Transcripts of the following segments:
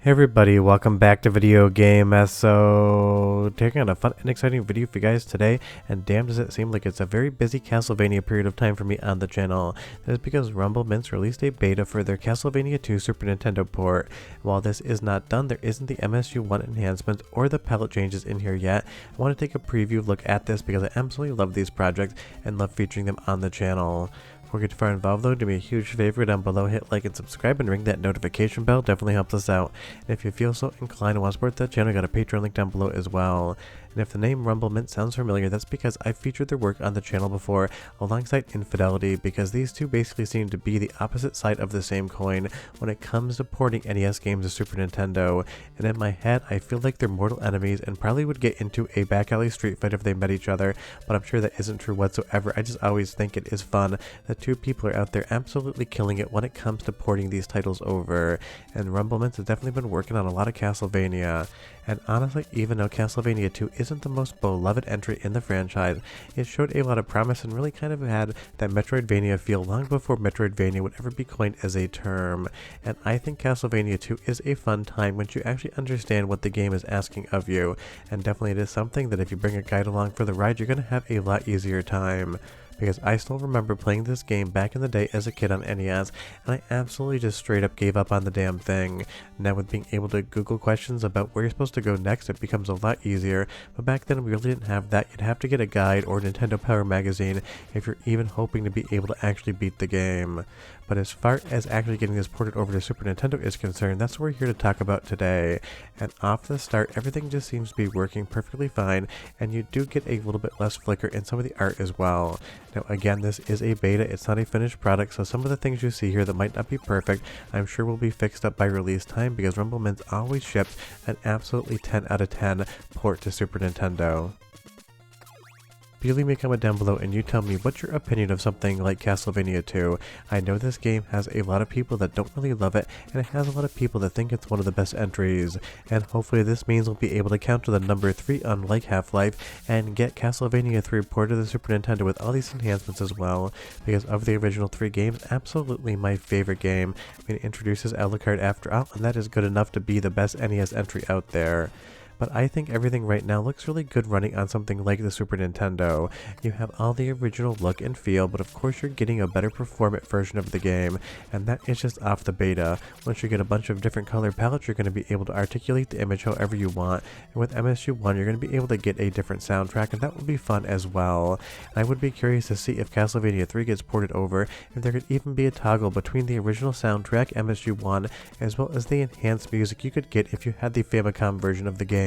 Hey everybody, welcome back to Video Game So taking on a fun and exciting video for you guys today, and damn does it seem like it's a very busy Castlevania period of time for me on the channel. That is because Rumbleminze released a beta for their Castlevania II Super Nintendo port. While this is not done, there isn't the MSU1 enhancements or the palette changes in here yet. I want to take a preview look at this because I absolutely love these projects and love featuring them on the channel. Before we get too far involved though, do me a huge favor down below, hit like and subscribe and ring that notification bell, definitely helps us out. And if you feel so inclined and want to support that channel, I got a Patreon link down below as well. And if the name Rumbleminze sounds familiar, that's because I've featured their work on the channel before alongside Infidelity, because these two basically seem to be the opposite side of the same coin when it comes to porting NES games to Super Nintendo. And in my head, I feel like they're mortal enemies and probably would get into a back alley street fight if they met each other, but I'm sure that isn't true whatsoever. I just always think it is fun that two people are out there absolutely killing it when it comes to porting these titles over. And Rumbleminze has definitely been working on a lot of Castlevania. And honestly, even though Castlevania II isn't the most beloved entry in the franchise, it showed a lot of promise and really kind of had that Metroidvania feel long before Metroidvania would ever be coined as a term. And I think Castlevania II is a fun time once you actually understand what the game is asking of you. And definitely it is something that if you bring a guide along for the ride, you're going to have a lot easier time. Because I still remember playing this game back in the day as a kid on NES, and I absolutely just straight up gave up on the damn thing. Now with being able to Google questions about where you're supposed to go next, it becomes a lot easier, but back then we really didn't have that. You'd have to get a guide or Nintendo Power magazine if you're even hoping to be able to actually beat the game. But as far as actually getting this ported over to Super Nintendo is concerned, that's what we're here to talk about today. And off the start, everything just seems to be working perfectly fine, and you do get a little bit less flicker in some of the art as well. Now again, this is a beta, it's not a finished product, so some of the things you see here that might not be perfect, I'm sure will be fixed up by release time, because Rumbleminze always ships an absolutely 10 out of 10 port to Super Nintendo. You leave me a comment down below and you tell me what's your opinion of something like Castlevania 2. I know this game has a lot of people that don't really love it, and it has a lot of people that think it's one of the best entries, and hopefully this means we'll be able to counter the number 3 unlike Half-Life and get Castlevania 3 ported to the Super Nintendo with all these enhancements as well, because of the original 3 games, absolutely my favorite game. I mean, it introduces Alucard after all, and that is good enough to be the best NES entry out there. But I think everything right now looks really good running on something like the Super Nintendo. You have all the original look and feel, but of course you're getting a better performant version of the game, and that is just off the beta. Once you get a bunch of different color palettes, you're going to be able to articulate the image however you want, and with MSU1 you're going to be able to get a different soundtrack, and that will be fun as well. And I would be curious to see if Castlevania 3 gets ported over, if there could even be a toggle between the original soundtrack, MSU1, as well as the enhanced music you could get if you had the Famicom version of the game.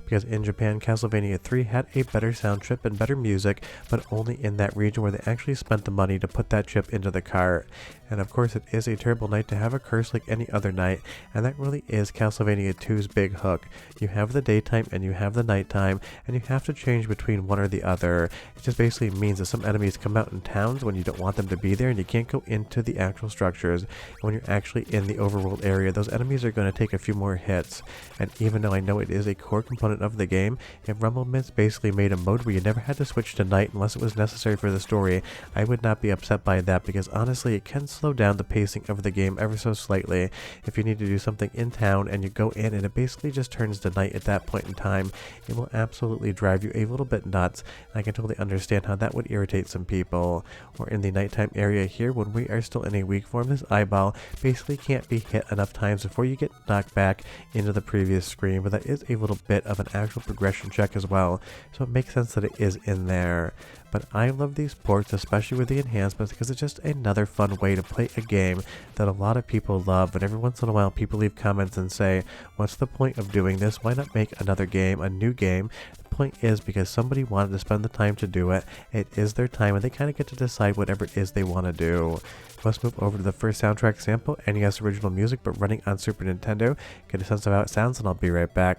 Because in Japan, Castlevania 3 had a better sound chip and better music, but only in that region where they actually spent the money to put that chip into the cart. And of course it is a terrible night to have a curse like any other night, and that really is Castlevania 2's big hook. You have the daytime and you have the nighttime, and you have to change between one or the other. It just basically means that some enemies come out in towns when you don't want them to be there, and you can't go into the actual structures. And when you're actually in the overworld area, those enemies are going to take a few more hits. And even though I know it is a core component of the game, if Rumbleminze basically made a mode where you never had to switch to night unless it was necessary for the story, I would not be upset by that, because honestly it can slow down the pacing of the game ever so slightly. If you need to do something in town and you go in and it basically just turns to night at that point in time, it will absolutely drive you a little bit nuts. And I can totally understand how that would irritate some people. Or in the nighttime area here, when we are still in a weak form, this eyeball basically can't be hit enough times before you get knocked back into the previous screen, but that is a little bit of an actual progression check as well, so it makes sense that it is in there. But I love these ports, especially with the enhancements, because it's just another fun way to play a game that a lot of people love. And every once in a while people leave comments and say, what's the point of doing this? Why not make another game, a new game? The point is because somebody wanted to spend the time to do it. It is their time, and they kind of get to decide whatever it is they want to do. Let's move over to the first soundtrack sample, NES original music but running on Super Nintendo. Get a sense of how it sounds, and I'll be right back.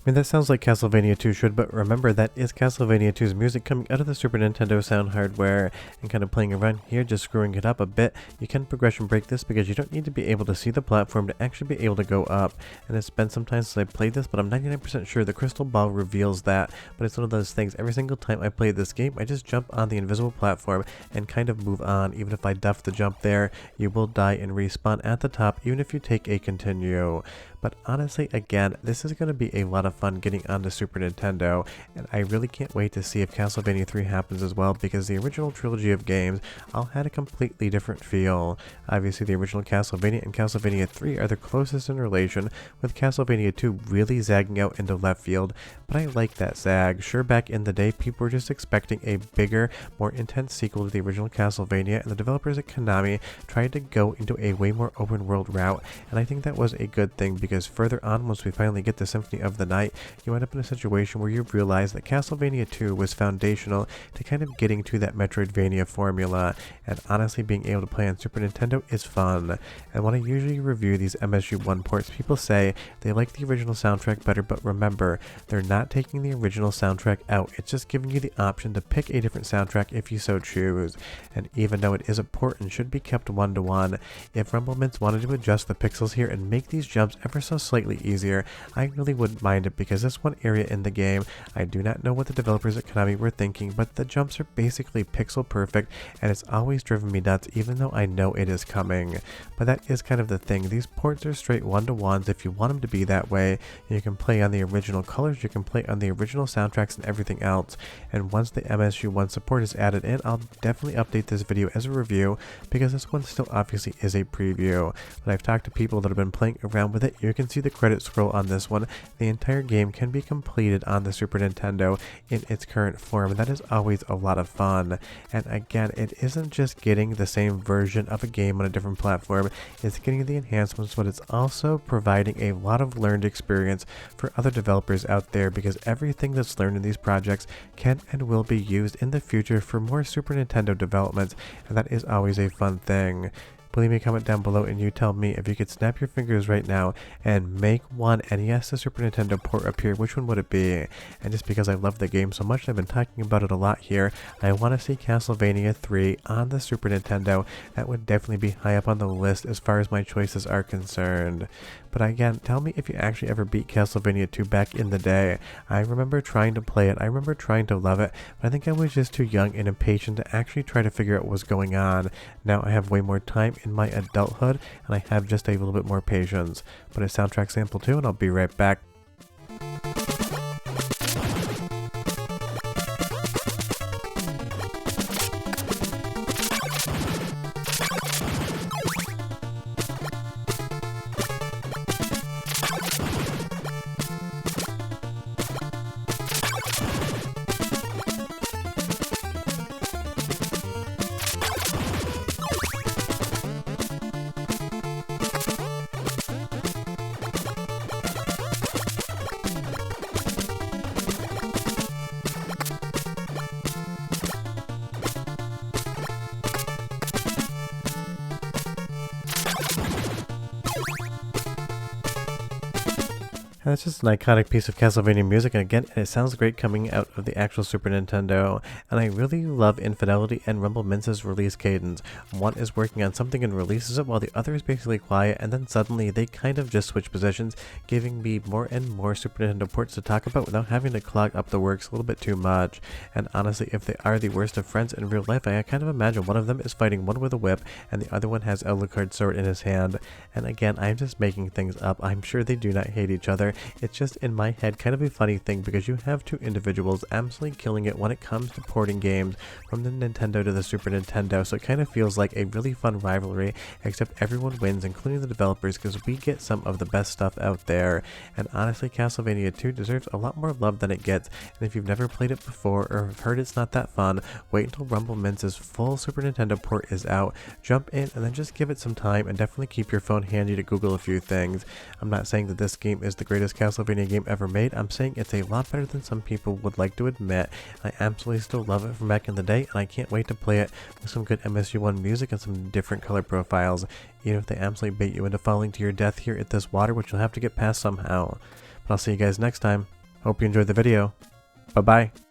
mean, that sounds like Castlevania 2 should, but remember that is Castlevania 2's music coming out of the Super Nintendo sound hardware, and kind of playing around here, just screwing it up a bit. You can progression break this because you don't need to be able to see the platform to actually be able to go up. And it's been some time since I played this, but I'm 99% sure the crystal ball reveals that. But it's one of those things, every single time I play this game, I just jump on the invisible platform and kind of move on. Even if I duff the jump there, you will die and respawn at the top, even if you take a continue. But honestly, again, this is going to be a lot of fun getting on the Super Nintendo, and I really can't wait to see if Castlevania 3 happens as well, because the original trilogy of games all had a completely different feel. Obviously, the original Castlevania and Castlevania 3 are the closest in relation, with Castlevania 2 really zagging out into left field, but I like that zag. Sure, back in the day, people were just expecting a bigger, more intense sequel to the original Castlevania, and the developers at Konami tried to go into a way more open world route, and I think that was a good thing, because further on, once we finally get the Symphony of the Night, you end up in a situation where you realize that Castlevania 2 was foundational to kind of getting to that Metroidvania formula, and honestly, being able to play on Super Nintendo is fun. And when I usually review these MSU1 ports, people say they like the original soundtrack better, but remember, they're not taking the original soundtrack out, it's just giving you the option to pick a different soundtrack if you so choose. And even though it is a port and should be kept one-to-one, if Rumbleminze wanted to adjust the pixels here and make these jumps ever so slightly easier, I really wouldn't mind it, because this one area in the game, I do not know what the developers at Konami were thinking, but the jumps are basically pixel perfect, and it's always driven me nuts even though I know it is coming. But that is kind of the thing, these ports are straight one-to-ones if you want them to be that way. You can play on the original colors, you can play on the original soundtracks and everything else, and once the MSU1 support is added in, I'll definitely update this video as a review, because this one still obviously is a preview. But I've talked to people that have been playing around with it, you can see the credit scroll on this one. The entire game can be completed on the Super Nintendo in its current form, and that is always a lot of fun. And again, it isn't just getting the same version of a game on a different platform, it's getting the enhancements, but it's also providing a lot of learned experience for other developers out there, because everything that's learned in these projects can and will be used in the future for more Super Nintendo developments, and that is always a fun thing. Leave me a comment down below and you tell me, if you could snap your fingers right now and make one NES to Super Nintendo port appear, which one would it be? And just because I love the game so much, I've been talking about it a lot here, I want to see Castlevania 3 on the Super Nintendo. That would definitely be high up on the list as far as my choices are concerned. But again, tell me if you actually ever beat Castlevania 2 back in the day. I remember trying to play it, I remember trying to love it, but I think I was just too young and impatient to actually try to figure out what was going on. Now I have way more time in my adulthood, and I have just a little bit more patience. But a soundtrack sample too, and I'll be right back. And that's just an iconic piece of Castlevania music, and again, it sounds great coming out of the actual Super Nintendo. And I really love Infidelity and Rumbleminze's release cadence. One is working on something and releases it, while the other is basically quiet, and then suddenly they kind of just switch positions, giving me more and more Super Nintendo ports to talk about without having to clog up the works a little bit too much. And honestly, if they are the worst of friends in real life, I kind of imagine one of them is fighting one with a whip, and the other one has a Alucard sword in his hand. And again, I'm just making things up. I'm sure they do not hate each other. It's just in my head kind of a funny thing, because you have two individuals absolutely killing it when it comes to porting games from the Nintendo to the Super Nintendo, so it kind of feels like a really fun rivalry, except everyone wins, including the developers, because we get some of the best stuff out there. And honestly, Castlevania 2 deserves a lot more love than it gets, and if you've never played it before or have heard it's not that fun, wait until Rumbleminze's full Super Nintendo port is out, jump in, and then just give it some time, and definitely keep your phone handy to Google a few things. I'm not saying that this game is the greatest Castlevania game ever made, I'm saying it's a lot better than some people would like to admit. I absolutely still love it from back in the day, and I can't wait to play it with some good MSU1 music and some different color profiles, even if they absolutely bait you into falling to your death here at this water, which you'll have to get past somehow. But I'll see you guys next time. Hope you enjoyed the video. Bye-bye.